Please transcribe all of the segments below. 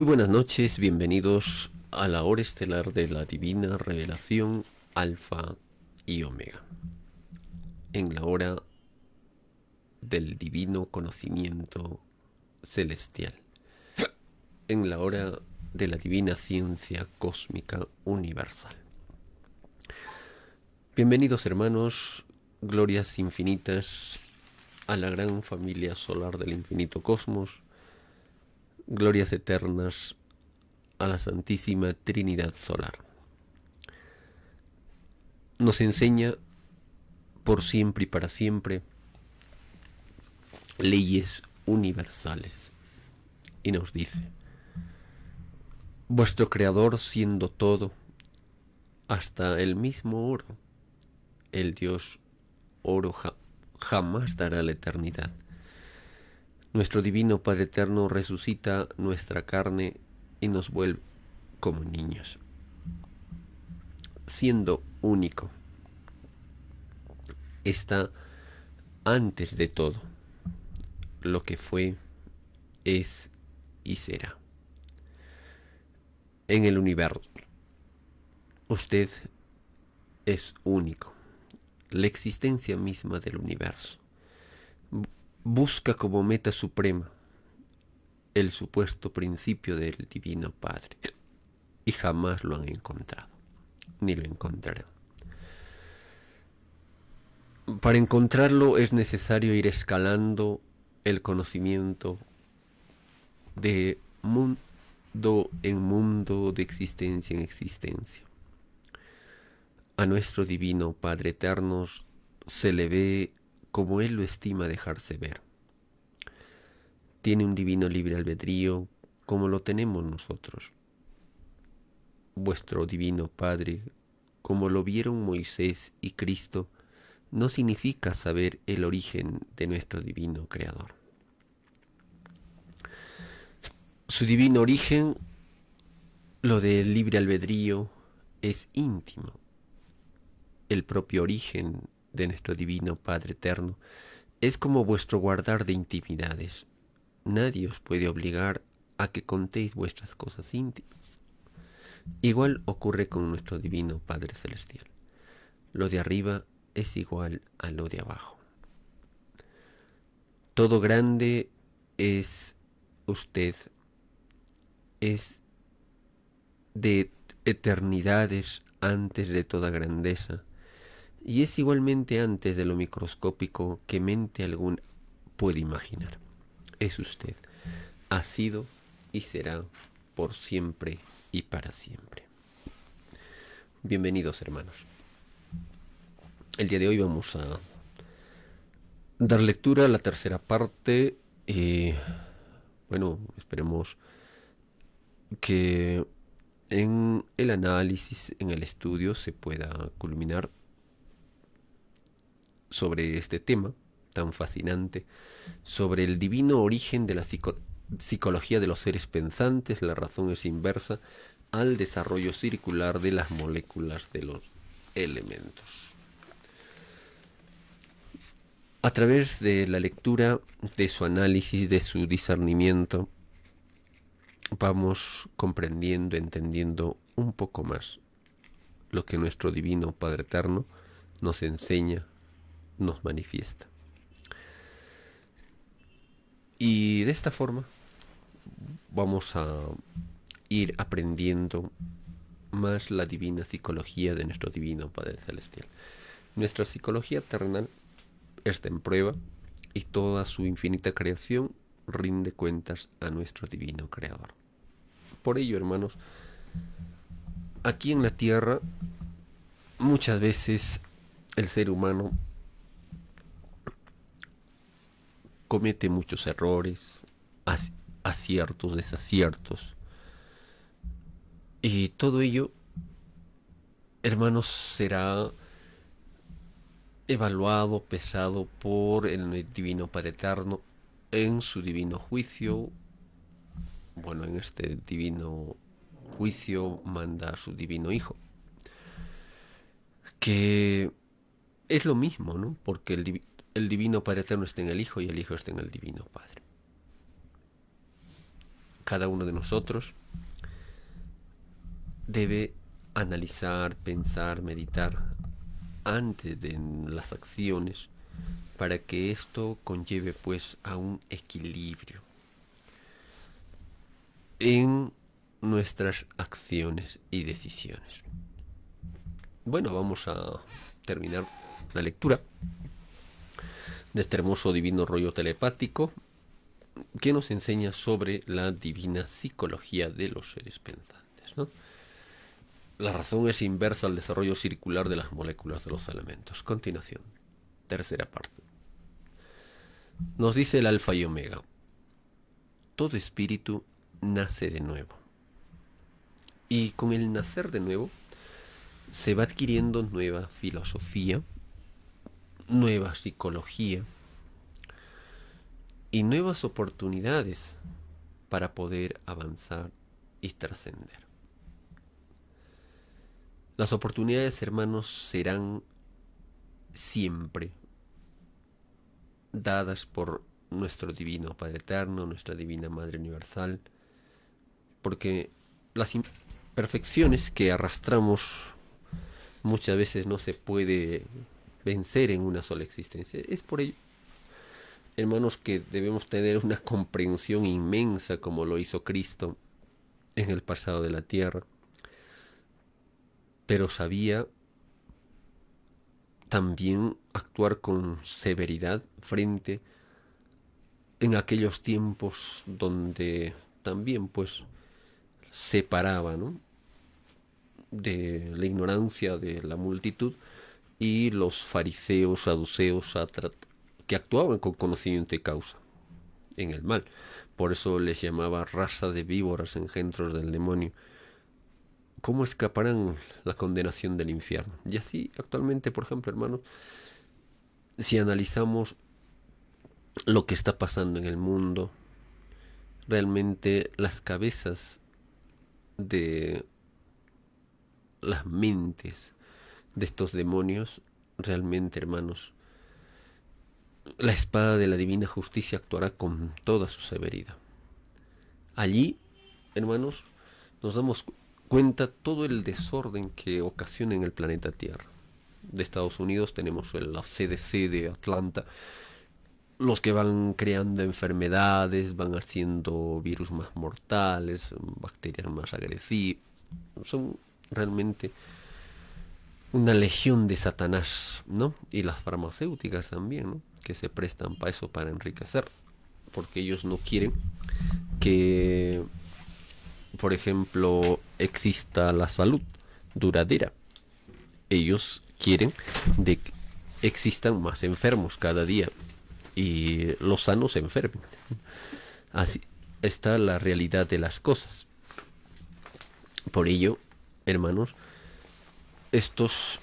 Muy buenas noches, bienvenidos a la hora estelar de la divina revelación Alfa y Omega, en la hora del divino conocimiento celestial, en la hora de la divina ciencia cósmica universal. Bienvenidos hermanos, glorias infinitas a la gran familia solar del infinito cosmos, glorias eternas a la Santísima Trinidad Solar. Nos enseña por siempre y para siempre leyes universales y nos dice: vuestro creador siendo todo, hasta el mismo oro, el Dios oro jamás dará la eternidad. Nuestro divino Padre eterno resucita nuestra carne y nos vuelve como niños, siendo único. Está antes de todo, lo que fue, es y será. En el universo, usted es único, la existencia misma del universo. Busca como meta suprema el supuesto principio del Divino Padre y jamás lo han encontrado, ni lo encontrarán. Para encontrarlo es necesario ir escalando el conocimiento de mundo en mundo, de existencia en existencia. A nuestro divino Padre eterno se le ve como Él lo estima dejarse ver. Tiene un divino libre albedrío como lo tenemos nosotros. Vuestro divino Padre, como lo vieron Moisés y Cristo, no significa saber el origen de nuestro divino Creador. Su divino origen, lo del libre albedrío, es íntimo. El propio origen de nuestro divino Padre eterno es como vuestro guardar de intimidades. Nadie os puede obligar a que contéis vuestras cosas íntimas. Igual ocurre con nuestro divino Padre celestial. Lo de arriba es igual a lo de abajo. Todo grande es usted, es de eternidades antes de toda grandeza, y es igualmente antes de lo microscópico que mente alguna puede imaginar. Es usted, ha sido y será por siempre y para siempre. Bienvenidos hermanos. El día de hoy vamos a dar lectura a la tercera parte y bueno, esperemos que en el análisis, en el estudio se pueda culminar sobre este tema tan fascinante, sobre el divino origen de la psicología de los seres pensantes. La razón es inversa al desarrollo circular de las moléculas de los elementos. A través de la lectura, de su análisis, de su discernimiento, vamos comprendiendo, entendiendo un poco más lo que nuestro divino Padre Eterno nos enseña, nos manifiesta. Y de esta forma vamos a ir aprendiendo más la divina psicología de nuestro divino Padre Celestial. Nuestra psicología terrenal está en prueba y toda su infinita creación rinde cuentas a nuestro divino Creador. Por ello, hermanos, aquí en la Tierra muchas veces el ser humano comete muchos errores, aciertos, desaciertos. Y todo ello, hermanos, será evaluado, pesado por el Divino Padre Eterno en su divino juicio. Bueno, en este divino juicio manda a su divino Hijo, que es lo mismo, ¿no? Porque Divino Padre Eterno está en el Hijo y el Hijo está en el Divino Padre. cada uno de nosotros debe analizar, pensar, meditar antes de las acciones para que esto conlleve pues a un equilibrio en nuestras acciones y decisiones. Bueno, vamos a terminar la lectura de este hermoso divino rollo telepático que nos enseña sobre la divina psicología de los seres pensantes, ¿no? La razón es inversa al desarrollo circular de las moléculas de los elementos. Continuación, tercera parte. Nos dice el Alfa y Omega: todo espíritu nace de nuevo. Y con el nacer de nuevo se va adquiriendo nueva filosofía, nueva psicología y nuevas oportunidades para poder avanzar y trascender. Las oportunidades, hermanos, serán siempre dadas por nuestro divino Padre Eterno, nuestra divina Madre Universal, porque las imperfecciones que arrastramos muchas veces no se puede vencer en una sola existencia. Es por ello, hermanos, que debemos tener una comprensión inmensa como lo hizo Cristo en el pasado de la tierra, pero sabía también actuar con severidad frente en aquellos tiempos donde también pues separaba, ¿no?, de la ignorancia de la multitud y los fariseos, saduceos, que actuaban con conocimiento de causa en el mal. Por eso les llamaba raza de víboras, engendros del demonio. ¿Cómo escaparán la condenación del infierno? Y así actualmente, por ejemplo, hermanos, si analizamos lo que está pasando en el mundo, realmente las cabezas de las mentes de estos demonios, realmente, hermanos, la espada de la divina justicia actuará con toda su severidad. Allí, hermanos, nos damos cuenta todo el desorden que ocasiona en el planeta Tierra. De Estados Unidos tenemos la CDC de Atlanta, los que van creando enfermedades, van haciendo virus más mortales, bacterias más agresivas. Son realmente una legión de Satanás, ¿no? Y las farmacéuticas también, ¿no?, que se prestan para eso, para enriquecer, porque ellos no quieren que, por ejemplo, exista la salud duradera. Ellos quieren de que existan más enfermos cada día y los sanos se enfermen. Así está la realidad de las cosas. Por ello, hermanos, estos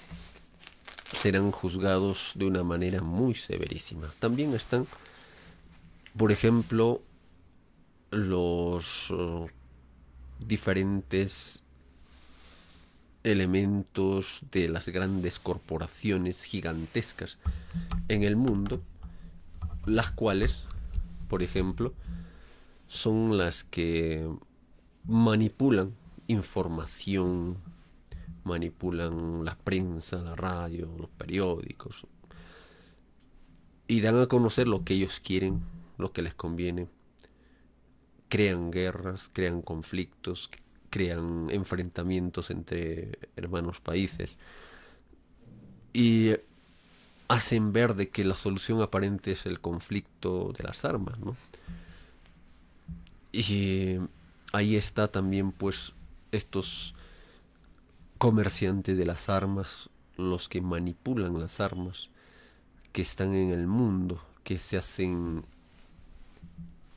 serán juzgados de una manera muy severísima. También están, por ejemplo, los diferentes elementos de las grandes corporaciones gigantescas en el mundo, las cuales, por ejemplo, son las que manipulan información, manipulan la prensa, la radio, los periódicos, y dan a conocer lo que ellos quieren, lo que les conviene. Crean guerras, crean conflictos, crean enfrentamientos entre hermanos países y hacen ver de que la solución aparente es el conflicto de las armas, ¿no? Y ahí está también pues estos comerciantes de las armas, los que manipulan las armas, que están en el mundo, que se hacen,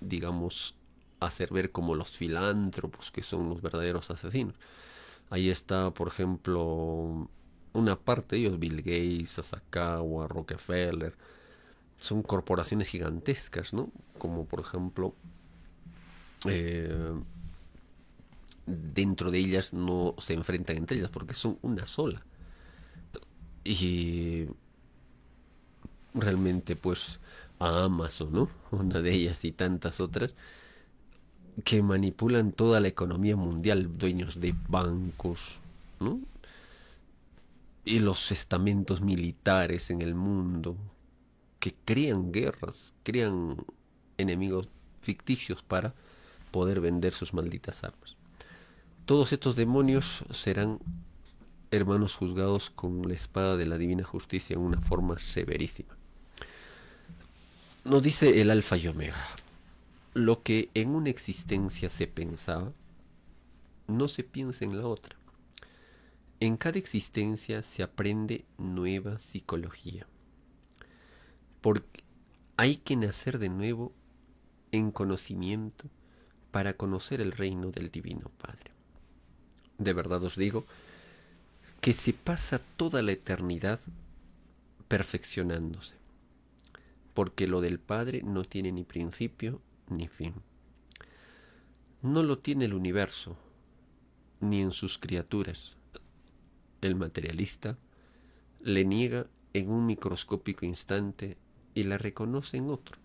digamos, hacer ver como los filántropos, que son los verdaderos asesinos. Ahí está, por ejemplo, una parte de ellos, Bill Gates, Sasakawa, Rockefeller, son corporaciones gigantescas, ¿no? Como por ejemplo, eh, dentro de ellas no se enfrentan entre ellas porque son una sola. Y realmente pues a Amazon, ¿no?, una de ellas y tantas otras, que manipulan toda la economía mundial, dueños de bancos, ¿no? Y los estamentos militares en el mundo, que crean guerras, crean enemigos ficticios para poder vender sus malditas armas. Todos estos demonios serán, hermanos, juzgados con la espada de la divina justicia en una forma severísima. Nos dice el Alfa y Omega: lo que en una existencia se pensaba, no se piensa en la otra. En cada existencia se aprende nueva psicología, porque hay que nacer de nuevo en conocimiento para conocer el reino del Divino Padre. De verdad os digo que se pasa toda la eternidad perfeccionándose, porque lo del Padre no tiene ni principio ni fin. No lo tiene el universo, ni en sus criaturas. El materialista le niega en un microscópico instante y la reconoce en otro.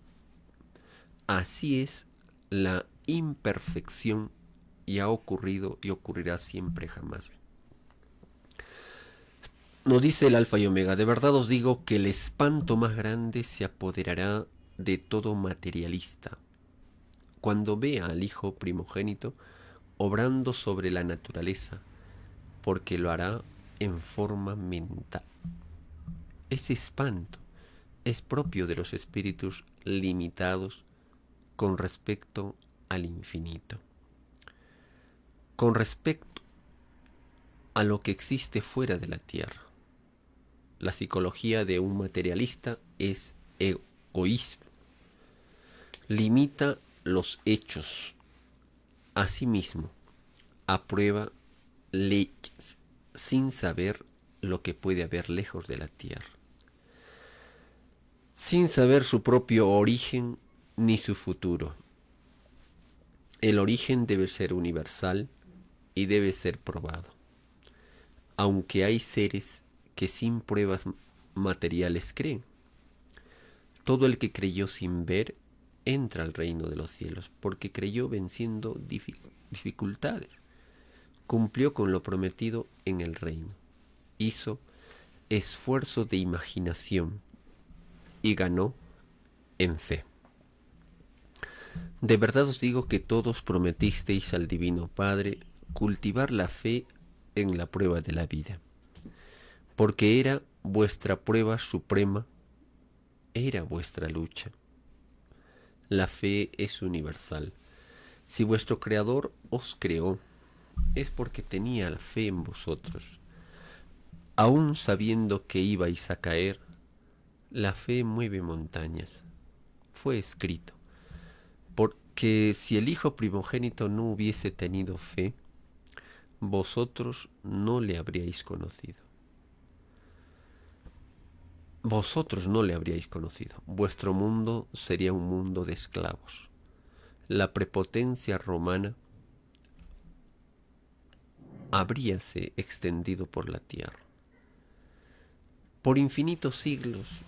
Así es la imperfección, y ha ocurrido y ocurrirá siempre jamás. Nos dice el Alfa y Omega: de verdad os digo que el espanto más grande se apoderará de todo materialista cuando vea al Hijo primogénito obrando sobre la naturaleza, porque lo hará en forma mental. Ese espanto es propio de los espíritus limitados con respecto al infinito. Con respecto a lo que existe fuera de la Tierra, la psicología de un materialista es egoísmo. Limita los hechos. Asimismo, aprueba leyes sin saber lo que puede haber lejos de la Tierra, sin saber su propio origen ni su futuro. El origen debe ser universal y debe ser probado, aunque hay seres que sin pruebas materiales creen. Todo el que creyó sin ver entra al reino de los cielos, porque creyó venciendo dificultades. Cumplió con lo prometido en el reino. Hizo esfuerzo de imaginación y ganó en fe. De verdad os digo que todos prometisteis al Divino Padre cultivar la fe en la prueba de la vida, porque era vuestra prueba suprema, era vuestra lucha. La fe es universal. Si vuestro Creador os creó, es porque tenía la fe en vosotros. Aún sabiendo que ibais a caer, la fe mueve montañas. Fue escrito. Porque si el Hijo primogénito no hubiese tenido fe, vosotros no le habríais conocido. Vosotros no le habríais conocido. Vuestro mundo sería un mundo de esclavos. La prepotencia romana habríase extendido por la tierra. Por infinitos siglos,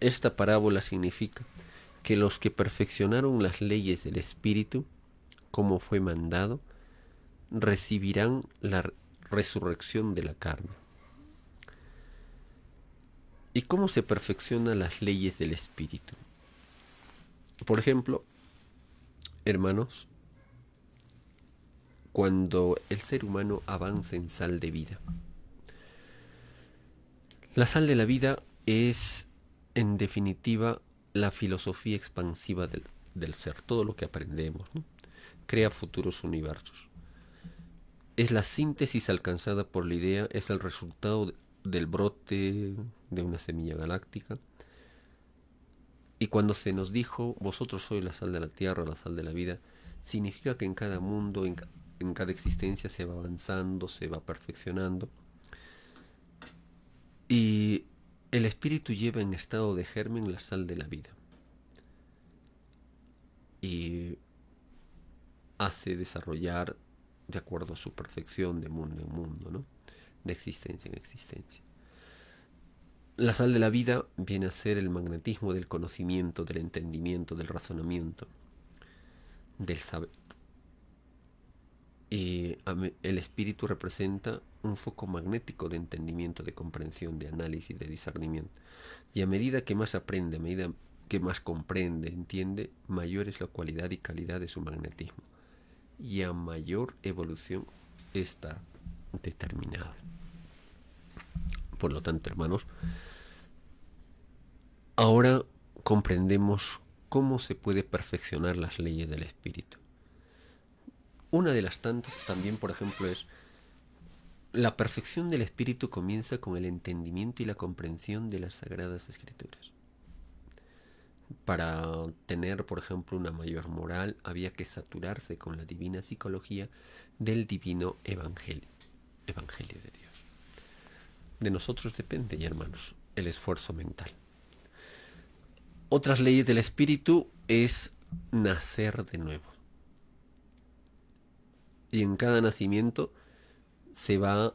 esta parábola significa que los que perfeccionaron las leyes del Espíritu, como fue mandado, recibirán la resurrección de la carne. ¿Y cómo se perfeccionan las leyes del Espíritu? Por ejemplo, hermanos, cuando el ser humano avanza en sal de vida. La sal de la vida es, en definitiva, la filosofía expansiva del ser, todo lo que aprendemos, ¿no? Crea futuros universos. Es la síntesis alcanzada por la idea, es el resultado del brote de una semilla galáctica. Y cuando se nos dijo, vosotros sois la sal de la tierra, la sal de la vida, significa que en cada mundo, en cada existencia se va avanzando, se va perfeccionando. Y el espíritu lleva en estado de germen la sal de la vida. Y hace desarrollar, de acuerdo a su perfección, de mundo en mundo, ¿no? De existencia en existencia. La sal de la vida viene a ser el magnetismo del conocimiento, del entendimiento, del razonamiento, del saber. El espíritu representa un foco magnético de entendimiento, de comprensión, de análisis, de discernimiento. Y a medida que más aprende, a medida que más comprende, entiende, mayor es la cualidad y calidad de su magnetismo. Y a mayor evolución está determinado. Por lo tanto, hermanos, ahora comprendemos cómo se puede perfeccionar las leyes del espíritu. Una de las tantas también, por ejemplo, es la perfección del espíritu comienza con el entendimiento y la comprensión de las Sagradas Escrituras. Para tener, por ejemplo, una mayor moral, había que saturarse con la divina psicología del divino evangelio de Dios. De nosotros depende, ya hermanos, el esfuerzo mental. Otras leyes del espíritu es nacer de nuevo. Y en cada nacimiento se va,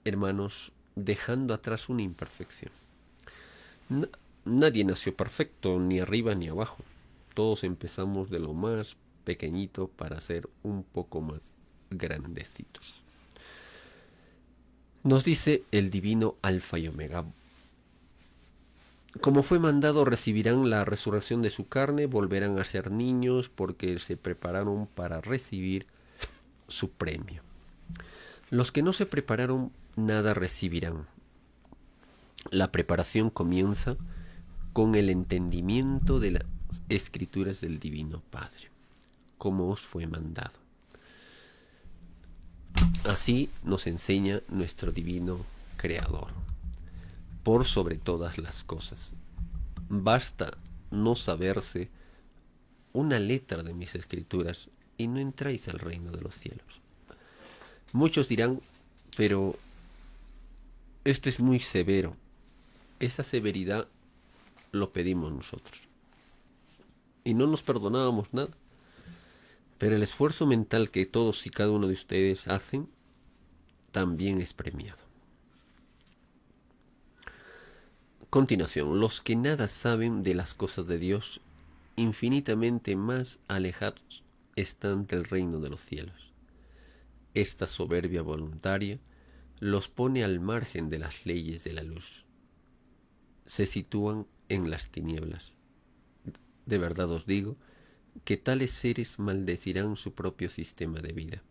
hermanos, dejando atrás una imperfección. Nadie nació perfecto, ni arriba ni abajo. Todos empezamos de lo más pequeñito para ser un poco más grandecitos. Nos dice el divino Alfa y Omega: como fue mandado, recibirán la resurrección de su carne, volverán a ser niños porque se prepararon para recibir su premio. Los que no se prepararon, nada recibirán. La preparación comienza con el entendimiento de las escrituras del Divino Padre, como os fue mandado. Así nos enseña nuestro Divino Creador, por sobre todas las cosas. Basta no saberse una letra de mis escrituras y no entráis al reino de los cielos. Muchos dirán, pero esto es muy severo. Esa severidad lo pedimos nosotros. Y no nos perdonábamos nada. Pero el esfuerzo mental que todos y cada uno de ustedes hacen también es premiado. Continuación, los que nada saben de las cosas de Dios, infinitamente más alejados están del reino de los cielos. Esta soberbia voluntaria los pone al margen de las leyes de la luz. Se sitúan en las tinieblas. De verdad os digo que tales seres maldecirán su propio sistema de vida.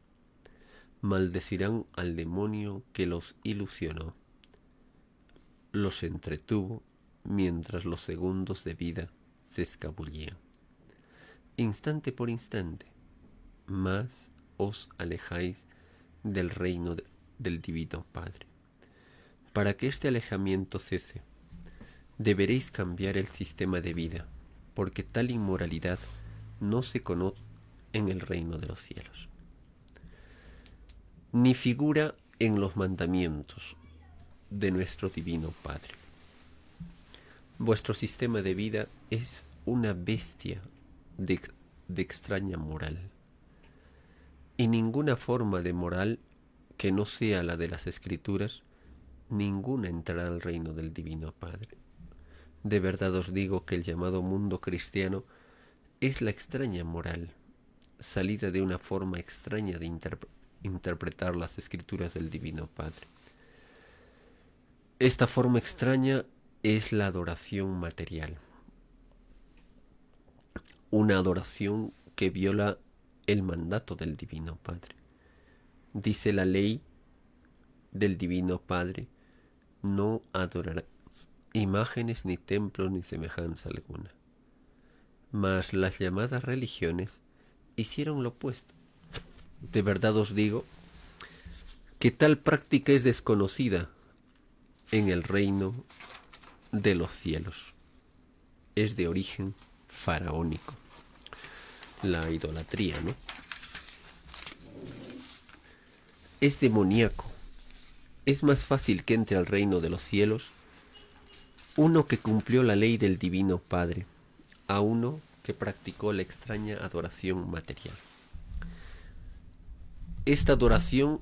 Maldecirán al demonio que los ilusionó. Los entretuvo mientras los segundos de vida se escabullían. Instante por instante, más os alejáis del reino del Divino Padre. Para que este alejamiento cese, deberéis cambiar el sistema de vida, porque tal inmoralidad no se conoce en el reino de los cielos, ni figura en los mandamientos de nuestro Divino Padre. Vuestro sistema de vida es una bestia de extraña moral, y ninguna forma de moral que no sea la de las Escrituras, ninguna entrará al reino del Divino Padre. De verdad os digo que el llamado mundo cristiano es la extraña moral, salida de una forma extraña de interpretar las Escrituras del Divino Padre. Esta forma extraña es la adoración material, una adoración que viola el mandato del Divino Padre. Dice la ley del Divino Padre: no adorarás imágenes, ni templos, ni semejanza alguna. Mas las llamadas religiones hicieron lo opuesto. De verdad os digo que tal práctica es desconocida en el reino de los cielos. Es de origen faraónico. La idolatría, ¿no? Es demoníaco. Es más fácil que entre al reino de los cielos uno que cumplió la ley del Divino Padre a uno que practicó la extraña adoración material. Esta adoración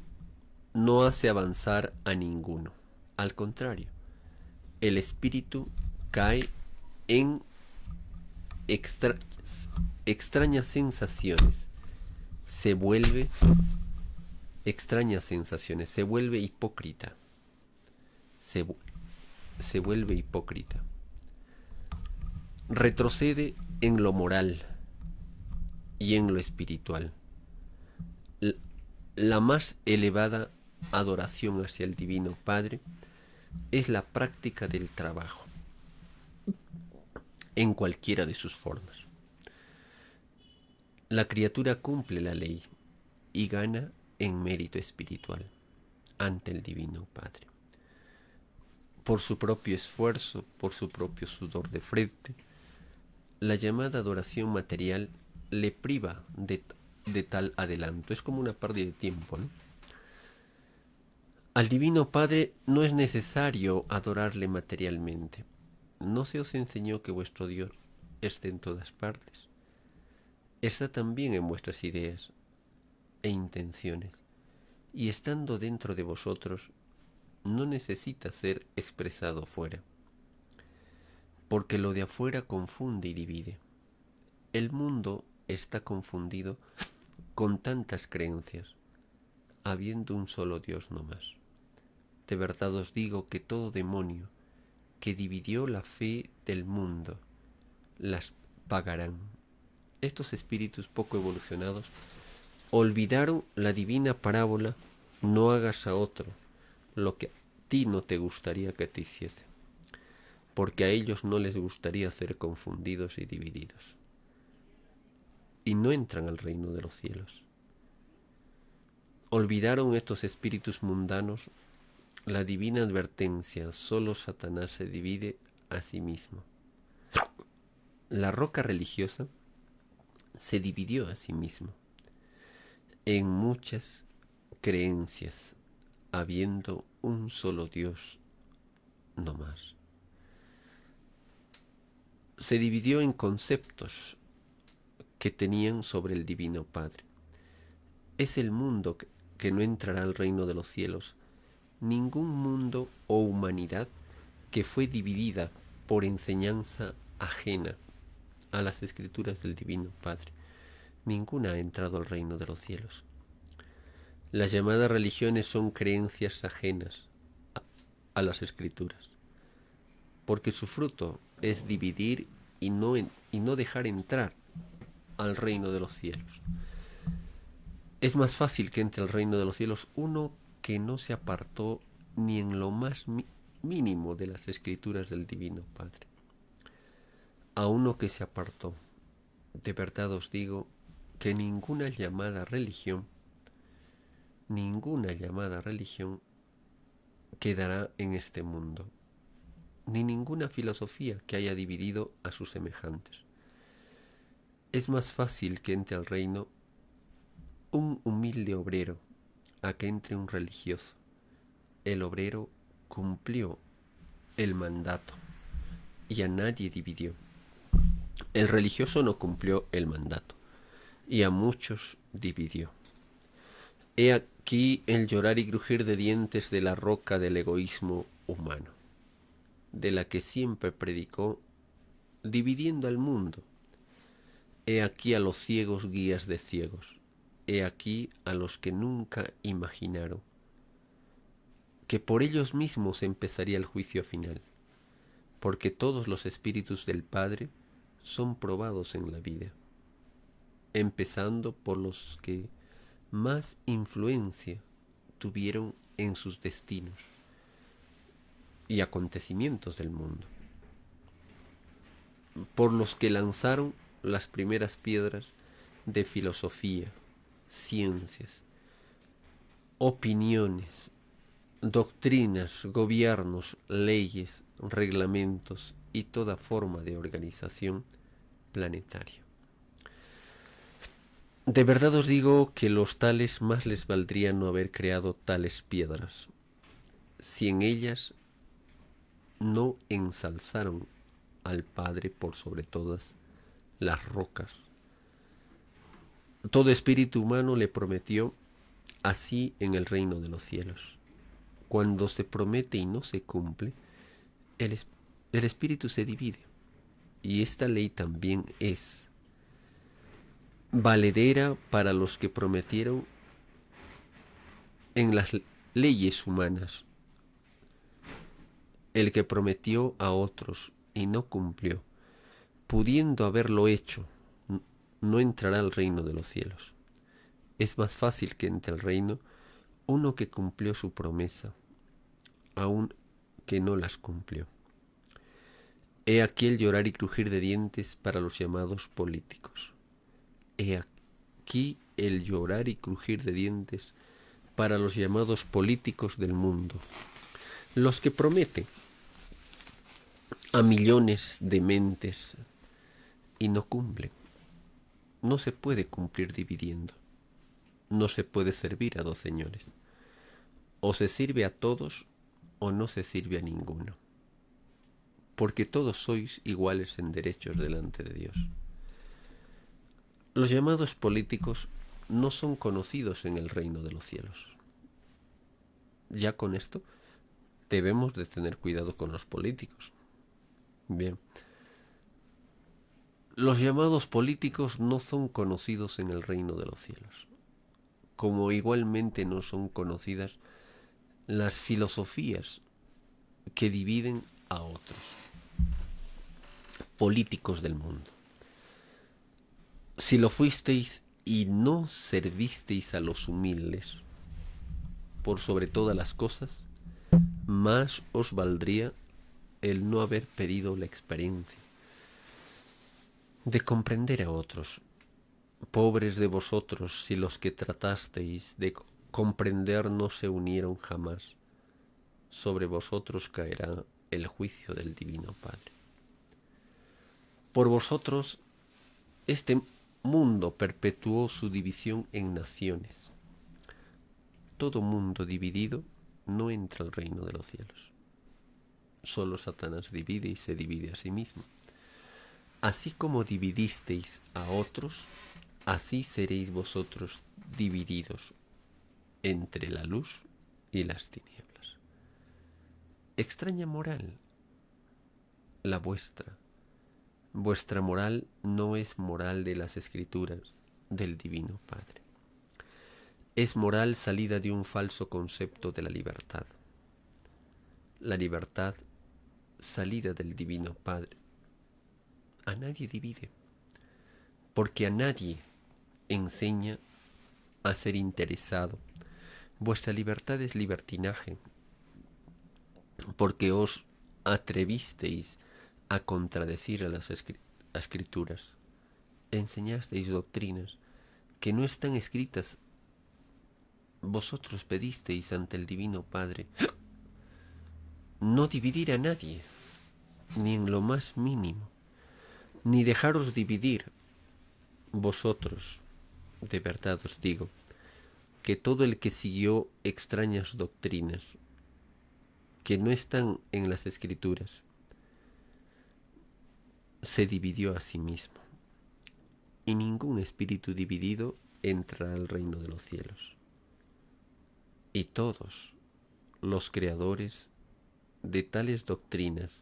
no hace avanzar a ninguno. Al contrario, el espíritu cae en extrañas sensaciones, se vuelve extrañas sensaciones, se vuelve hipócrita, se, se vuelve hipócrita, retrocede en lo moral y en lo espiritual. La más elevada adoración hacia el Divino Padre es la práctica del trabajo, en cualquiera de sus formas. La criatura cumple la ley y gana en mérito espiritual ante el Divino Padre. Por su propio esfuerzo, por su propio sudor de frente, la llamada adoración material le priva de tal adelanto. Es como una pérdida de tiempo, ¿no? Al Divino Padre no es necesario adorarle materialmente. ¿No se os enseñó que vuestro Dios esté en todas partes? Está también en vuestras ideas e intenciones, y estando dentro de vosotros, no necesita ser expresado fuera, porque lo de afuera confunde y divide. El mundo está confundido con tantas creencias, habiendo un solo Dios no más. De verdad os digo que todo demonio que dividió la fe del mundo las pagarán. Estos espíritus poco evolucionados olvidaron la divina parábola: no hagas a otro lo que a ti no te gustaría que te hiciese, porque a ellos no les gustaría ser confundidos y divididos, y no entran al reino de los cielos. Olvidaron estos espíritus mundanos la divina advertencia: solo Satanás se divide a sí mismo. La roca religiosa se dividió a sí mismo en muchas creencias, habiendo un solo Dios no más. Se dividió en conceptos que tenían sobre el Divino Padre. Es el mundo que no entrará al reino de los cielos. Ningún mundo o humanidad que fue dividida por enseñanza ajena a las escrituras del Divino Padre, ninguna ha entrado al reino de los cielos. Las llamadas religiones son creencias ajenas a las escrituras, porque su fruto es dividir y no dejar entrar al reino de los cielos. Es más fácil que entre al reino de los cielos uno que no se apartó ni en lo más mínimo de las escrituras del Divino Padre. A uno que se apartó, de verdad os digo que ninguna llamada religión quedará en este mundo, ni ninguna filosofía que haya dividido a sus semejantes. Es más fácil que entre al reino un humilde obrero a que entre un religioso. El obrero cumplió el mandato y a nadie dividió. El religioso no cumplió el mandato y a muchos dividió. He aquí el llorar y crujir de dientes de la roca del egoísmo humano, de la que siempre predicó, dividiendo al mundo. He aquí a los ciegos guías de ciegos. He aquí a los que nunca imaginaron que por ellos mismos empezaría el juicio final, porque todos los espíritus del Padre son probados en la vida, empezando por los que más influencia tuvieron en sus destinos y acontecimientos del mundo, por los que lanzaron las primeras piedras de filosofía, ciencias, opiniones, doctrinas, gobiernos, leyes, reglamentos y toda forma de organización planetaria. De verdad os digo que los tales más les valdría no haber creado tales piedras, si en ellas no ensalzaron al Padre por sobre todas las rocas. Todo espíritu humano le prometió así en el reino de los cielos. Cuando se promete y no se cumple, el espíritu se divide. Y esta ley también es valedera para los que prometieron en las leyes humanas. El que prometió a otros y no cumplió, pudiendo haberlo hecho, no entrará al reino de los cielos. Es más fácil que entre al reino uno que cumplió su promesa, aun que no las cumplió. He aquí el llorar y crujir de dientes para los llamados políticos. He aquí el llorar y crujir de dientes para los llamados políticos del mundo, los que prometen a millones de mentes y no cumplen. No se puede cumplir dividiendo. No se puede servir a dos señores. O se sirve a todos o no se sirve a ninguno. Porque todos sois iguales en derechos delante de Dios. Los llamados políticos no son conocidos en el reino de los cielos. Ya con esto debemos de tener cuidado con los políticos. Bien. Los llamados políticos no son conocidos en el reino de los cielos, como igualmente no son conocidas las filosofías que dividen a otros políticos del mundo. Si lo fuisteis y no servisteis a los humildes por sobre todas las cosas, más os valdría el no haber pedido la experiencia de comprender a otros. Pobres de vosotros si los que tratasteis de comprender no se unieron jamás. Sobre vosotros caerá el juicio del Divino Padre. Por vosotros este mundo perpetuó su división en naciones. Todo mundo dividido no entra al reino de los cielos. Solo Satanás divide y se divide a sí mismo. Así como dividisteis a otros, así seréis vosotros divididos entre la luz y las tinieblas. Extraña moral la vuestra. Vuestra moral no es moral de las Escrituras del Divino Padre. Es moral salida de un falso concepto de la libertad. La libertad salida del Divino Padre. A nadie divide, porque a nadie enseña a ser interesado. Vuestra libertad es libertinaje, porque os atrevisteis a contradecir a las escrituras. Enseñasteis doctrinas que no están escritas. Vosotros pedisteis ante el Divino Padre no dividir a nadie, ni en lo más mínimo, ni dejaros dividir. Vosotros, de verdad os digo, que todo el que siguió extrañas doctrinas que no están en las Escrituras, se dividió a sí mismo, y ningún espíritu dividido entrará al reino de los cielos. Y todos los creadores de tales doctrinas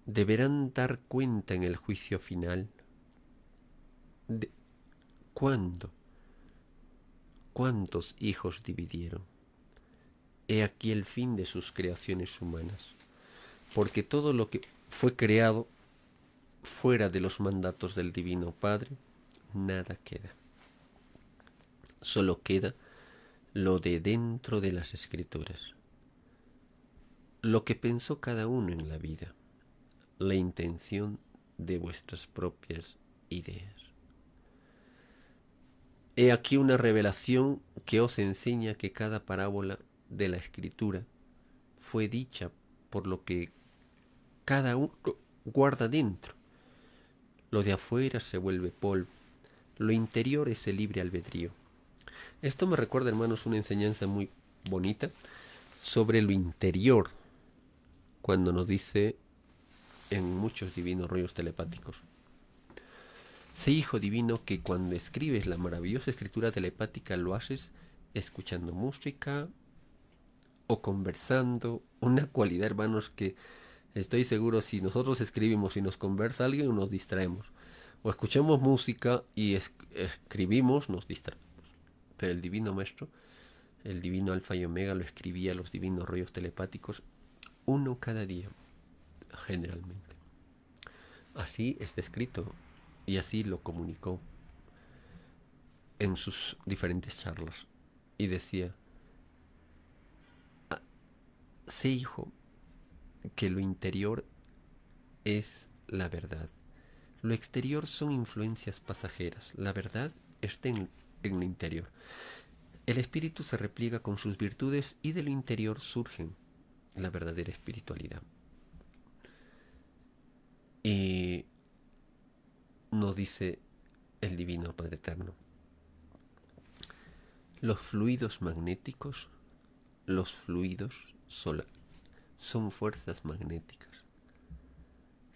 deberán dar cuenta en el juicio final de cuántos hijos dividieron. He aquí el fin de sus creaciones humanas, porque todo lo que fue creado fuera de los mandatos del Divino Padre, nada queda. Solo queda lo de dentro de las Escrituras, lo que pensó cada uno en la vida, la intención de vuestras propias ideas. He aquí una revelación que os enseña que cada parábola de la Escritura fue dicha por lo que cada uno guarda dentro. Lo de afuera se vuelve polvo, lo interior es el libre albedrío. Esto me recuerda, hermanos, una enseñanza muy bonita sobre lo interior, cuando nos dice en muchos divinos rollos telepáticos: sé hijo divino que cuando escribes la maravillosa escritura telepática lo haces escuchando música o conversando. Una cualidad, hermanos, que estoy seguro si nosotros escribimos y nos conversa alguien, nos distraemos. O escuchamos música y escribimos, nos distraemos. Pero el Divino Maestro el divino Alfa y Omega lo escribía a los divinos rollos telepáticos, uno cada día, generalmente. Así está escrito y así lo comunicó en sus diferentes charlas. Y decía, sé, hijo, que lo interior es la verdad. Lo exterior son influencias pasajeras. La verdad está en lo interior. El espíritu se repliega con sus virtudes y de lo interior surgen la verdadera espiritualidad. Y nos dice el Divino Padre Eterno, los fluidos magnéticos, los fluidos solares, son fuerzas magnéticas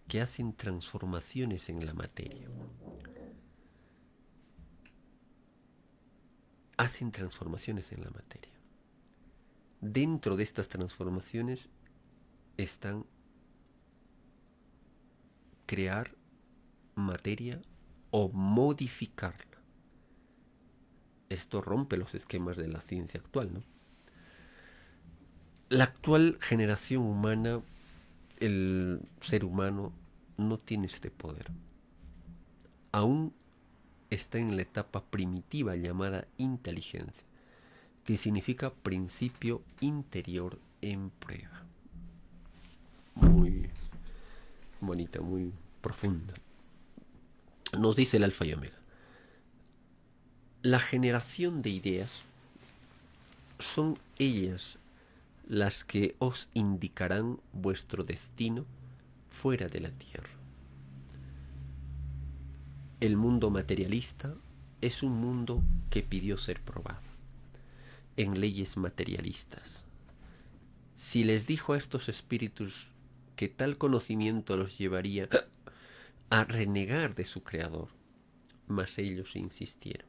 que hacen transformaciones en la materia. Hacen transformaciones en la materia. Dentro de estas transformaciones están crear materia o modificarla. Esto rompe los esquemas de la ciencia actual, ¿no? La actual generación humana, el ser humano, no tiene este poder. Aún está en la etapa primitiva llamada inteligencia, que significa principio interior en prueba. Muy bonita, muy profunda. Nos dice el Alfa y Omega. La generación de ideas son ellas las que os indicarán vuestro destino fuera de la tierra. El mundo materialista es un mundo que pidió ser probado en leyes materialistas. Si les dijo a estos espíritus que tal conocimiento los llevaría a renegar de su creador, mas ellos insistieron.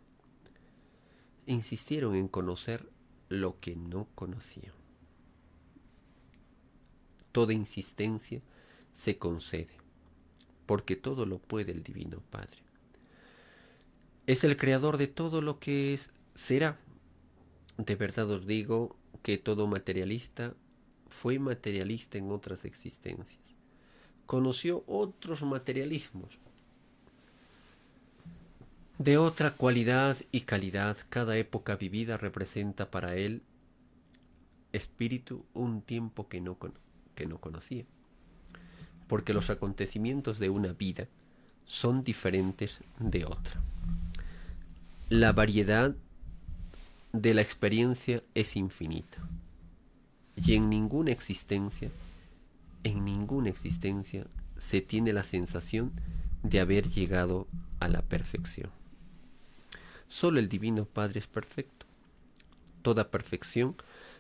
Insistieron en conocer lo que no conocían. Toda insistencia se concede, porque todo lo puede el Divino Padre. Es el creador de todo lo que será. De verdad os digo que todo materialista fue materialista en otras existencias. Conoció otros materialismos. De otra cualidad y calidad, cada época vivida representa para él, espíritu, un tiempo que no conocía. Porque los acontecimientos de una vida son diferentes de otra. La variedad de la experiencia es infinita. Y en ninguna existencia se tiene la sensación de haber llegado a la perfección. Solo el Divino Padre es perfecto. Toda perfección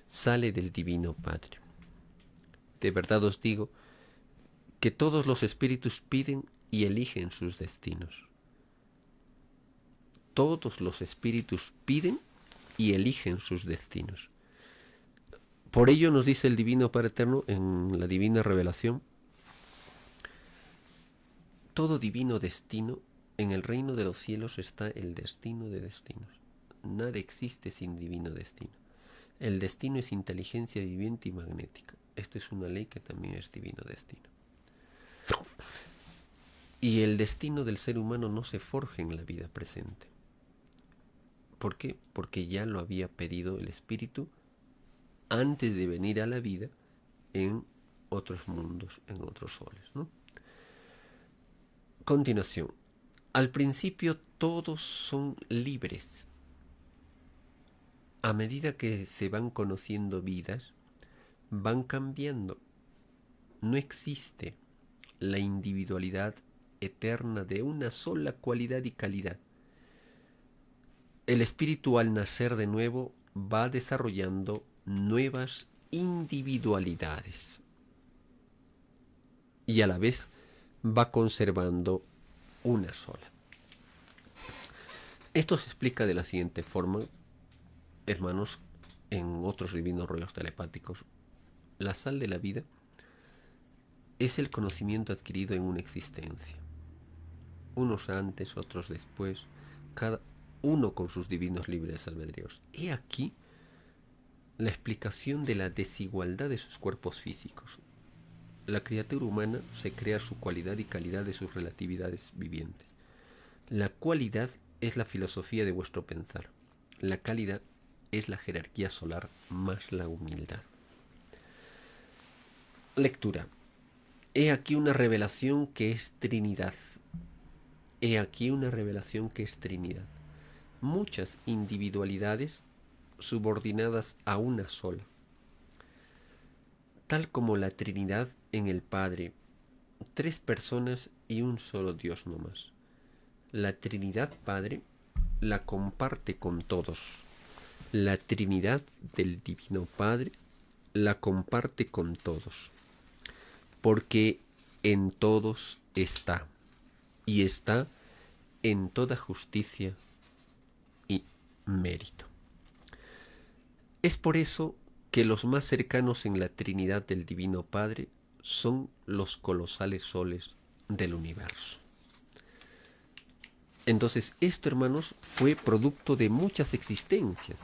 sale del Divino Padre. De verdad os digo que todos los espíritus piden y eligen sus destinos. Todos los espíritus piden y eligen sus destinos. Por ello nos dice el Divino Padre Eterno en la Divina Revelación, todo divino destino, en el reino de los cielos está el destino de destinos. Nada existe sin divino destino. El destino es inteligencia viviente y magnética. Esta es una ley que también es divino destino. Y el destino del ser humano no se forja en la vida presente. ¿Por qué? Porque ya lo había pedido el espíritu antes de venir a la vida en otros mundos, en otros soles, ¿no? Continuación. Al principio todos son libres. A medida que se van conociendo vidas, van cambiando. No existe la individualidad eterna de una sola cualidad y calidad. El espíritu al nacer de nuevo va desarrollando nuevas individualidades y a la vez va conservando una sola. Esto se explica de la siguiente forma, hermanos, en otros divinos rollos telepáticos. La sal de la vida es el conocimiento adquirido en una existencia. Unos antes, otros después, cada uno con sus divinos libres albedríos. He aquí la explicación de la desigualdad de sus cuerpos físicos. La criatura humana se crea su cualidad y calidad de sus relatividades vivientes. La cualidad es la filosofía de vuestro pensar. La calidad es la jerarquía solar más la humildad. Lectura. He aquí una revelación que es Trinidad. He aquí una revelación que es Trinidad. Muchas individualidades subordinadas a una sola. Tal como la Trinidad en el Padre, tres personas y un solo Dios no más. La Trinidad Padre la comparte con todos. La Trinidad del Divino Padre la comparte con todos. Porque en todos está, y está en toda justicia y mérito. Es por eso que los más cercanos en la Trinidad del Divino Padre son los colosales soles del universo. Entonces, esto, hermanos, fue producto de muchas existencias.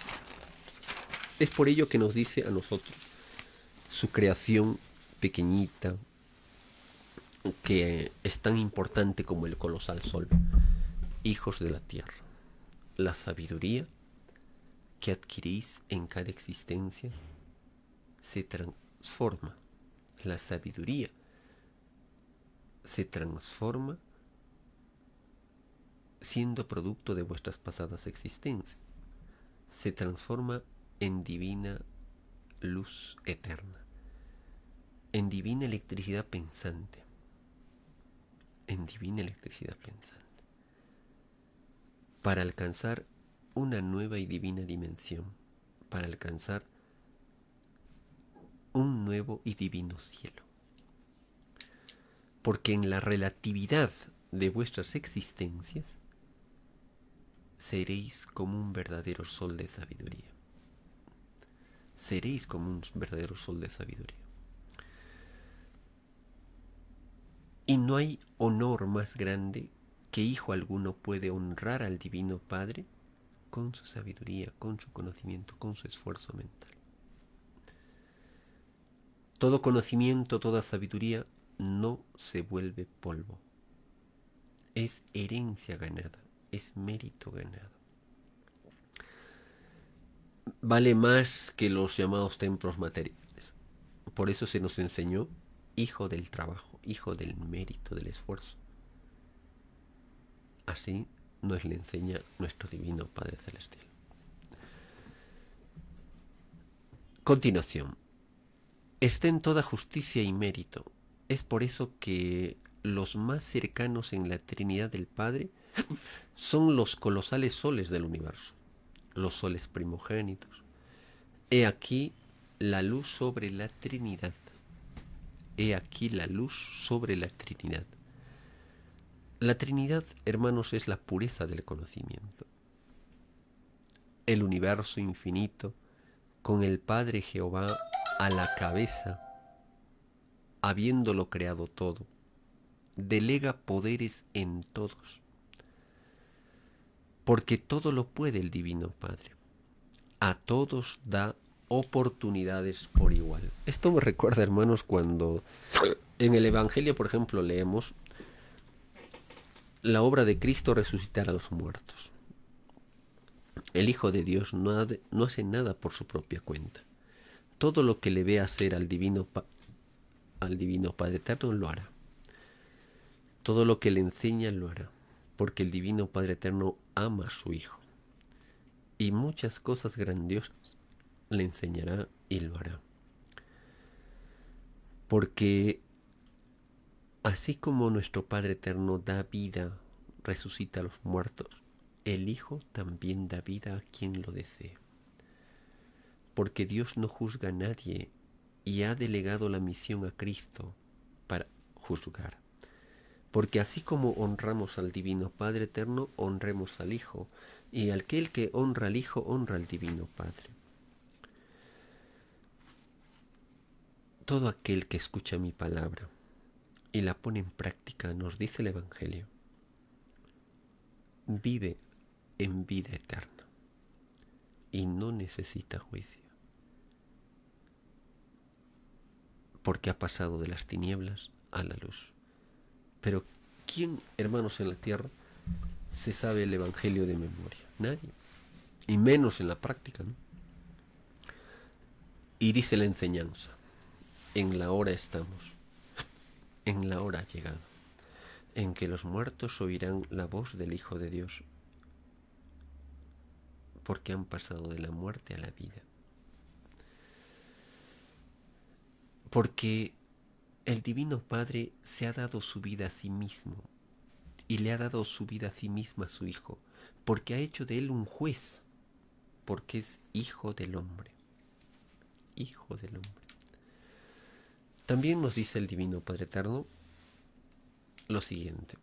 Es por ello que nos dice a nosotros su creación pequeñita, que es tan importante como el colosal sol. Hijos de la tierra, la sabiduría que adquirís en cada existencia se transforma. La sabiduría se transforma siendo producto de vuestras pasadas existencias. Se transforma en divina luz eterna, en divina electricidad pensante, en divina electricidad pensante, para alcanzar una nueva y divina dimensión, para alcanzar un nuevo y divino cielo. Porque en la relatividad de vuestras existencias seréis como un verdadero sol de sabiduría. Seréis como un verdadero sol de sabiduría. Y no hay honor más grande que hijo alguno puede honrar al Divino Padre con su sabiduría, con su conocimiento, con su esfuerzo mental. Todo conocimiento, toda sabiduría no se vuelve polvo. Es herencia ganada, es mérito ganado. Vale más que los llamados templos materiales. Por eso se nos enseñó hijo del trabajo, hijo del mérito, del esfuerzo. Así nos le enseña nuestro Divino Padre Celestial. Continuación. Está en toda justicia y mérito. Es por eso que los más cercanos en la Trinidad del Padre son los colosales soles del universo, los soles primogénitos. He aquí la luz sobre la Trinidad. He aquí la luz sobre la Trinidad. La Trinidad, hermanos, es la pureza del conocimiento. El universo infinito, con el Padre Jehová a la cabeza, habiéndolo creado todo, delega poderes en todos, porque todo lo puede el Divino Padre. A todos da oportunidades por igual. Esto me recuerda, hermanos, cuando en el Evangelio, por ejemplo, leemos la obra de Cristo resucitar a los muertos. El Hijo de Dios no hace nada por su propia cuenta. Todo lo que le ve hacer al Divino Padre Eterno lo hará. Todo lo que le enseña lo hará, porque el Divino Padre Eterno ama a su Hijo. Y muchas cosas grandiosas le enseñará y lo hará. Porque así como nuestro Padre Eterno da vida, resucita a los muertos, el Hijo también da vida a quien lo desee. Porque Dios no juzga a nadie y ha delegado la misión a Cristo para juzgar. Porque así como honramos al Divino Padre Eterno, honremos al Hijo, y aquel que honra al Hijo, honra al Divino Padre. Todo aquel que escucha mi palabra y la pone en práctica, nos dice el Evangelio, vive en vida eterna y no necesita juicio. porque ha pasado de las tinieblas a la luz. Pero ¿quién, hermanos, en la tierra se sabe el Evangelio de memoria? Nadie. Y menos en la práctica, ¿no? Y dice la enseñanza, en la hora estamos, en la hora ha llegado, en que los muertos oirán la voz del Hijo de Dios, porque han pasado de la muerte a la vida. Porque el Divino Padre se ha dado su vida a sí mismo y le ha dado su vida a sí mismo a su Hijo, porque ha hecho de él un juez, porque es Hijo del Hombre. Hijo del Hombre. También nos dice el Divino Padre Eterno lo siguiente: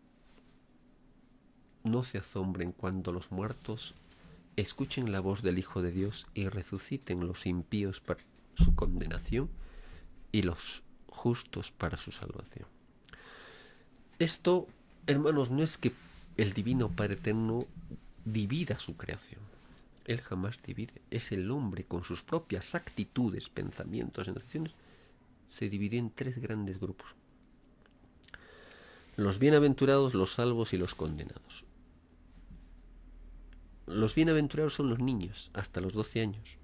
no se asombren cuando los muertos escuchen la voz del Hijo de Dios y resuciten los impíos para su condenación y los justos para su salvación. Esto, hermanos, no es que el Divino Padre Eterno divida su creación. Él jamás divide. Es el hombre con sus propias actitudes, pensamientos, sensaciones. Se divide en tres grandes grupos: los bienaventurados, los salvos y los condenados. Los bienaventurados son los niños, hasta los 12 años.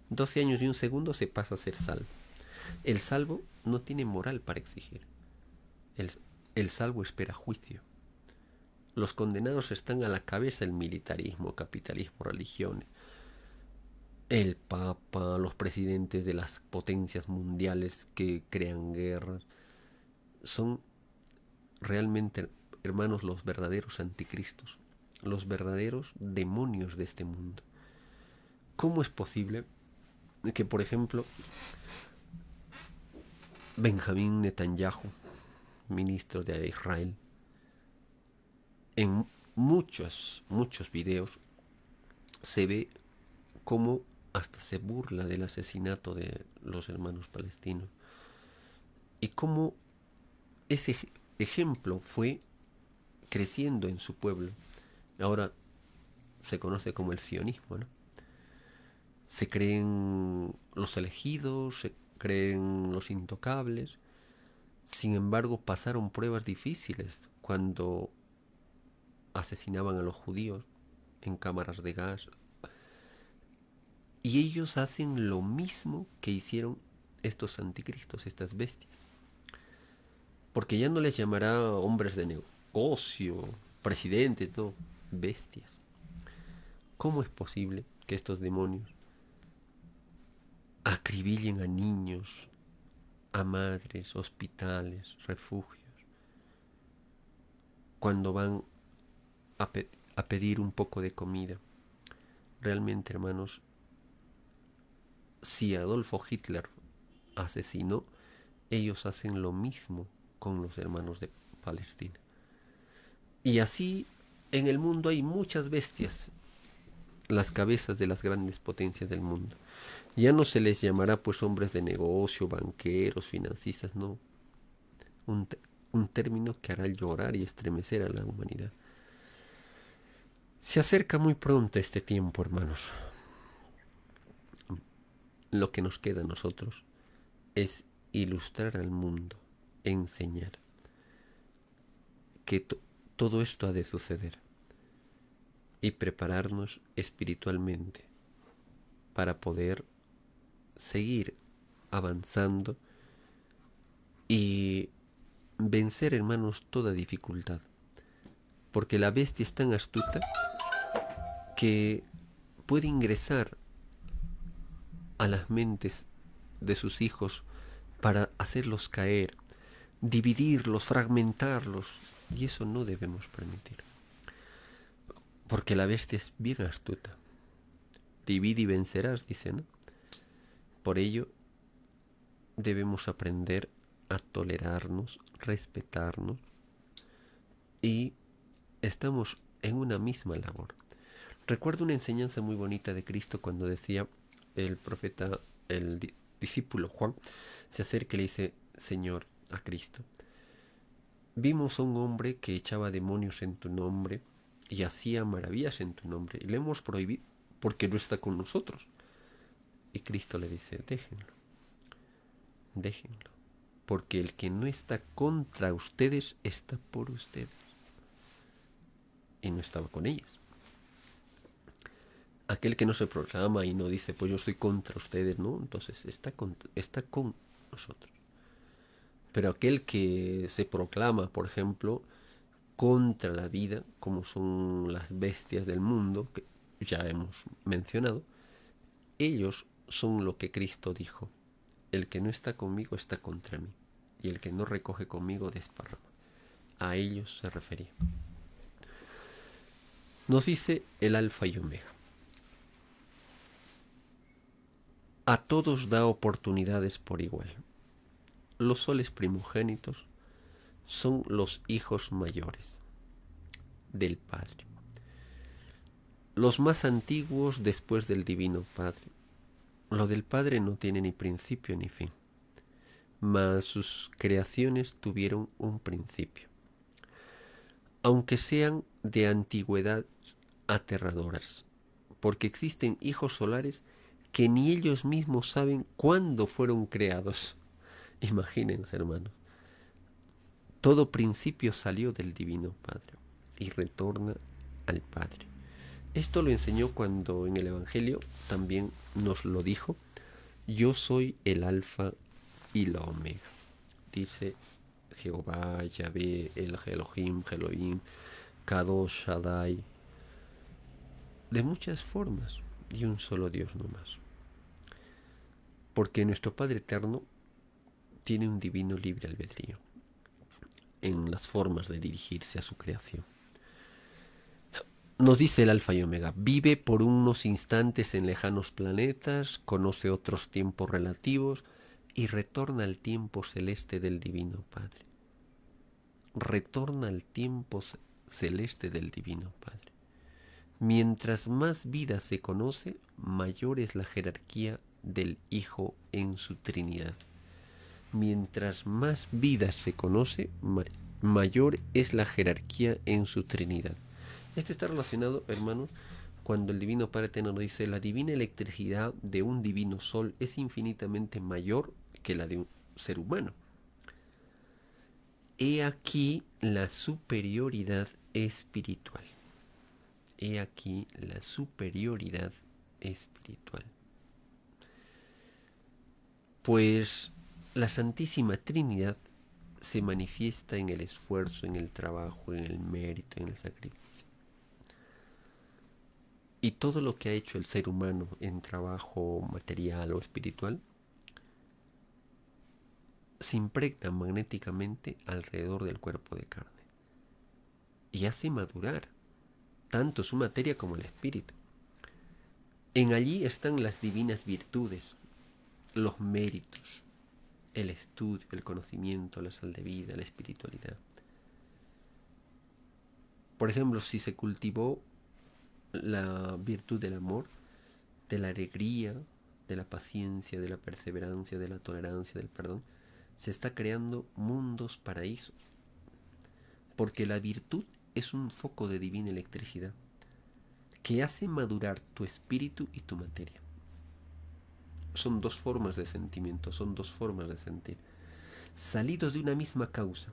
12 años y un segundo se pasa a ser salvo. El salvo no tiene moral para exigir. El salvo espera juicio. Los condenados están a la cabeza del militarismo, capitalismo, religiones. El Papa, los presidentes de las potencias mundiales que crean guerras, son realmente, hermanos, los verdaderos anticristos, los verdaderos demonios de este mundo. ¿Cómo es posible que, por ejemplo, Benjamín Netanyahu, ministro de Israel, en muchos videos se ve cómo hasta se burla del asesinato de los hermanos palestinos, y cómo ese ejemplo fue creciendo en su pueblo? Ahora se conoce como el sionismo, ¿no? Se creen los elegidos, se creen los intocables. Sin embargo, pasaron pruebas difíciles cuando asesinaban a los judíos en cámaras de gas. Y ellos hacen lo mismo que hicieron estos anticristos, estas bestias. Porque ya no les llamará hombres de negocio, presidentes, no, bestias. ¿Cómo es posible que estos demonios acribillen a niños, a madres, hospitales, refugios, cuando van a pedir un poco de comida? Realmente, hermanos, si Adolfo Hitler asesinó, ellos hacen lo mismo con los hermanos de Palestina. Y así en el mundo hay muchas bestias, las cabezas de las grandes potencias del mundo. Ya no se les llamará pues hombres de negocio, banqueros, financistas, no. Un término que hará llorar y estremecer a la humanidad. Se acerca muy pronto este tiempo, hermanos. Lo que nos queda a nosotros es ilustrar al mundo, enseñar que todo esto ha de suceder y prepararnos espiritualmente para poder seguir avanzando y vencer, hermanos, toda dificultad. Porque la bestia es tan astuta que puede ingresar a las mentes de sus hijos para hacerlos caer, dividirlos, fragmentarlos. Y eso no debemos permitir. Porque la bestia es bien astuta. Divide y vencerás, dice, ¿no? Por ello, debemos aprender a tolerarnos, respetarnos, y estamos en una misma labor. Recuerdo una enseñanza muy bonita de Cristo cuando decía el profeta, el discípulo Juan, se acerca y le dice: Señor, a Cristo, vimos a un hombre que echaba demonios en tu nombre y hacía maravillas en tu nombre, y le hemos prohibido porque no está con nosotros. Y Cristo le dice: déjenlo, déjenlo. porque el que no está contra ustedes está por ustedes. Y no estaba con ellas. Aquel que no se proclama y no dice, pues yo soy contra ustedes, ¿no? Entonces está con nosotros. Pero aquel que se proclama, por ejemplo, contra la vida, como son las bestias del mundo, que ya hemos mencionado, ellos son lo que Cristo dijo: el que no está conmigo está contra mí, y el que no recoge conmigo desparrama. A ellos se refería. Nos dice el Alfa y Omega. A todos da oportunidades por igual. Los soles primogénitos son los hijos mayores del Padre, los más antiguos después del Divino Padre. Lo del Padre no tiene ni principio ni fin, mas sus creaciones tuvieron un principio, aunque sean de antigüedad aterradoras, porque existen hijos solares que ni ellos mismos saben cuándo fueron creados. Imagínense, hermanos. Todo principio salió del Divino Padre y retorna al Padre. Esto lo enseñó cuando en el Evangelio también nos lo dijo: yo soy el Alfa y la Omega. Dice Jehová, Yahvé, el Elohim, Elohim, Kadosh, Shaddai, de muchas formas, y un solo Dios no más. Porque nuestro Padre Eterno tiene un divino libre albedrío en las formas de dirigirse a su creación. Nos dice el Alfa y Omega: vive por unos instantes en lejanos planetas, conoce otros tiempos relativos y retorna al tiempo celeste del Divino Padre. Retorna al tiempo celeste del Divino Padre. Mientras más vida se conoce, mayor es la jerarquía del Hijo en su Trinidad. Mientras más vida se conoce, mayor es la jerarquía en su Trinidad. Este está relacionado, hermanos, cuando el Divino Padre Eterno dice: la divina electricidad de un divino sol es infinitamente mayor que la de un ser humano. He aquí la superioridad espiritual. He aquí la superioridad espiritual. Pues la Santísima Trinidad se manifiesta en el esfuerzo, en el trabajo, en el mérito, en el sacrificio. Y todo lo que ha hecho el ser humano en trabajo material o espiritual se impregna magnéticamente alrededor del cuerpo de carne y hace madurar tanto su materia como el espíritu. En allí están las divinas virtudes, los méritos, el estudio, el conocimiento, la sal de vida, la espiritualidad. Por ejemplo, si se cultivó la virtud del amor, de la alegría, de la paciencia, de la perseverancia, de la tolerancia, del perdón, se está creando mundos paraísos, porque la virtud es un foco de divina electricidad que hace madurar tu espíritu y tu materia. Son dos formas de sentimiento, son dos formas de sentir, salidos de una misma causa,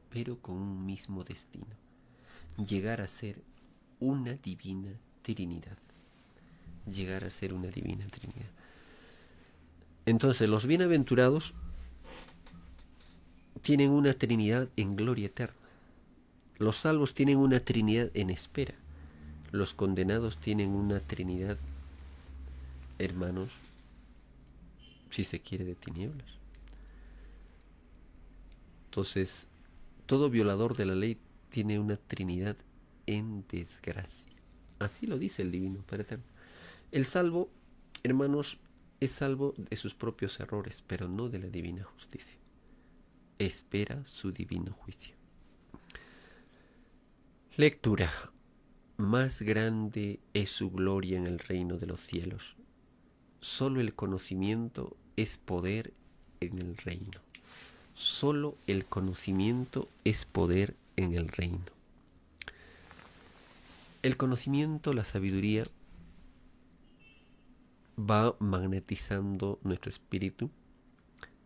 pero con un mismo destino: llegar a ser una divina Trinidad. Llegar a ser una divina Trinidad. Entonces, los bienaventurados tienen una Trinidad en gloria eterna. Los salvos tienen una Trinidad en espera. Los condenados tienen una Trinidad, hermanos, si se quiere, de tinieblas. Entonces, todo violador de la ley tiene una Trinidad en desgracia. Así lo dice el Divino Padre Eterno. El salvo, hermanos, es salvo de sus propios errores, pero no de la divina justicia. Espera su divino juicio. Lectura. Más grande es su gloria en el reino de los cielos. Solo el conocimiento es poder en el reino. Solo el conocimiento es poder en el reino. El conocimiento, la sabiduría, va magnetizando nuestro espíritu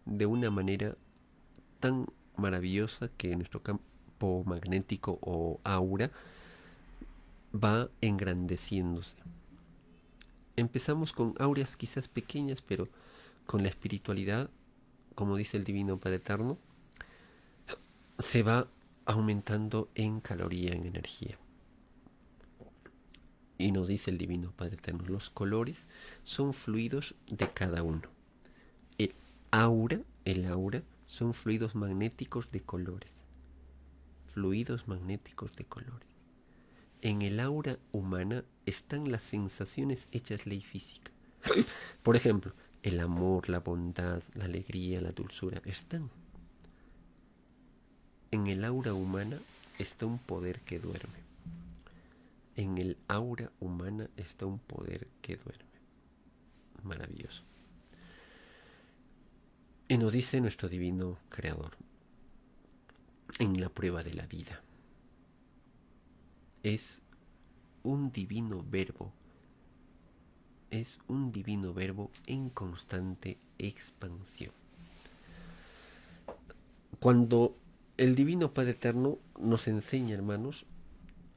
de una manera tan maravillosa que nuestro campo magnético o aura va engrandeciéndose. Empezamos con auras quizás pequeñas, pero con la espiritualidad, como dice el Divino Padre Eterno, se va aumentando en caloría, en energía. Y nos dice el Divino Padre Eterno, los colores son fluidos de cada uno. El aura son fluidos magnéticos de colores. Fluidos magnéticos de colores. En el aura humana están las sensaciones hechas ley física. Por ejemplo, el amor, la bondad, la alegría, la dulzura, están. En el aura humana está un poder que duerme. En el aura humana está un poder que duerme. Maravilloso. Y nos dice nuestro divino creador, en la prueba de la vida, es un divino verbo en constante expansión. Cuando el Divino Padre Eterno nos enseña, hermanos,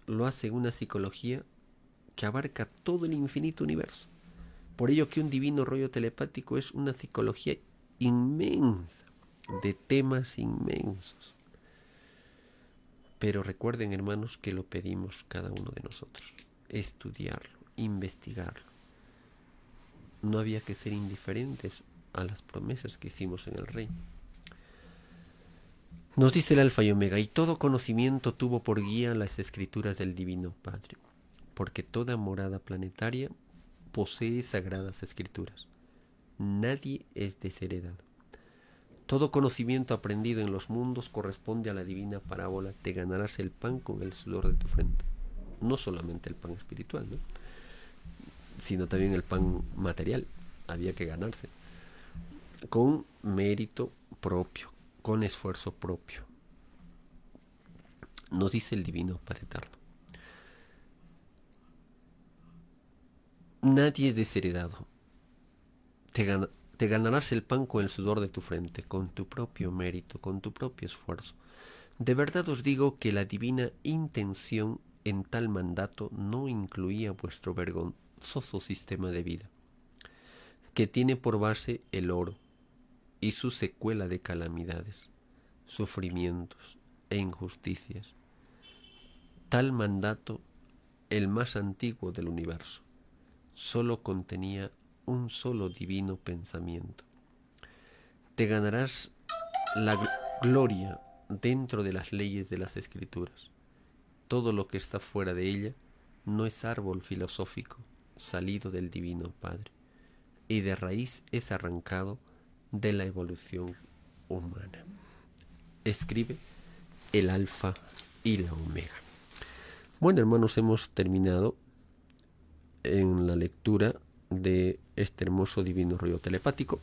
lo hace en una psicología que abarca todo el infinito universo. Por ello que un divino rollo telepático es una psicología inmensa, de temas inmensos. Pero recuerden, hermanos, que lo pedimos cada uno de nosotros. Estudiarlo, investigarlo. No había que ser indiferentes a las promesas que hicimos en el Rey. Nos dice el Alfa y Omega, y todo conocimiento tuvo por guía las escrituras del Divino Padre, porque toda morada planetaria posee sagradas escrituras. Nadie es desheredado. Todo conocimiento aprendido en los mundos corresponde a la divina parábola, te ganarás el pan con el sudor de tu frente. No solamente el pan espiritual, ¿no?, sino también el pan material. Había que ganarse con mérito propio, con esfuerzo propio. Nos dice el Divino Padre Eterno, nadie es desheredado. Te ganarás el pan con el sudor de tu frente, con tu propio mérito, con tu propio esfuerzo. De verdad os digo que la divina intención en tal mandato no incluía vuestro vergonzoso sistema de vida, que tiene por base el oro y su secuela de calamidades, sufrimientos e injusticias. Tal mandato, el más antiguo del universo, solo contenía un solo divino pensamiento. Te ganarás la gloria dentro de las leyes de las Escrituras. Todo lo que está fuera de ella no es árbol filosófico salido del Divino Padre, y de raíz es arrancado de la evolución humana. Escribe el Alfa y la Omega. Bueno, hermanos, hemos terminado en la lectura de este hermoso divino rollo telepático,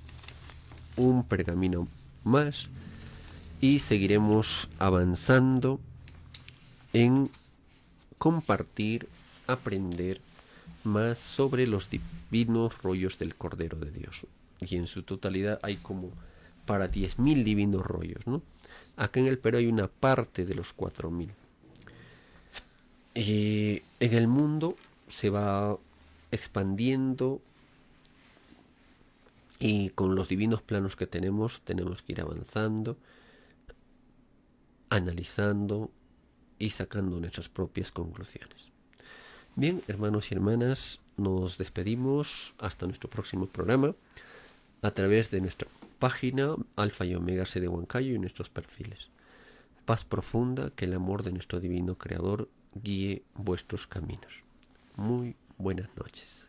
un pergamino más, y seguiremos avanzando en compartir, aprender más sobre los divinos rollos del Cordero de Dios. Y en su totalidad hay como para 10.000 divinos rollos, ¿no? Acá en el Perú hay una parte de los 4.000. En el mundo se va expandiendo, y con los divinos planos que tenemos que ir avanzando, analizando y sacando nuestras propias conclusiones. Bien, hermanos y hermanas, nos despedimos hasta nuestro próximo programa a través de nuestra página Alfa y Omega C de Huancayo y nuestros perfiles. Paz profunda, que el amor de nuestro divino Creador guíe vuestros caminos. Muy buenas noches.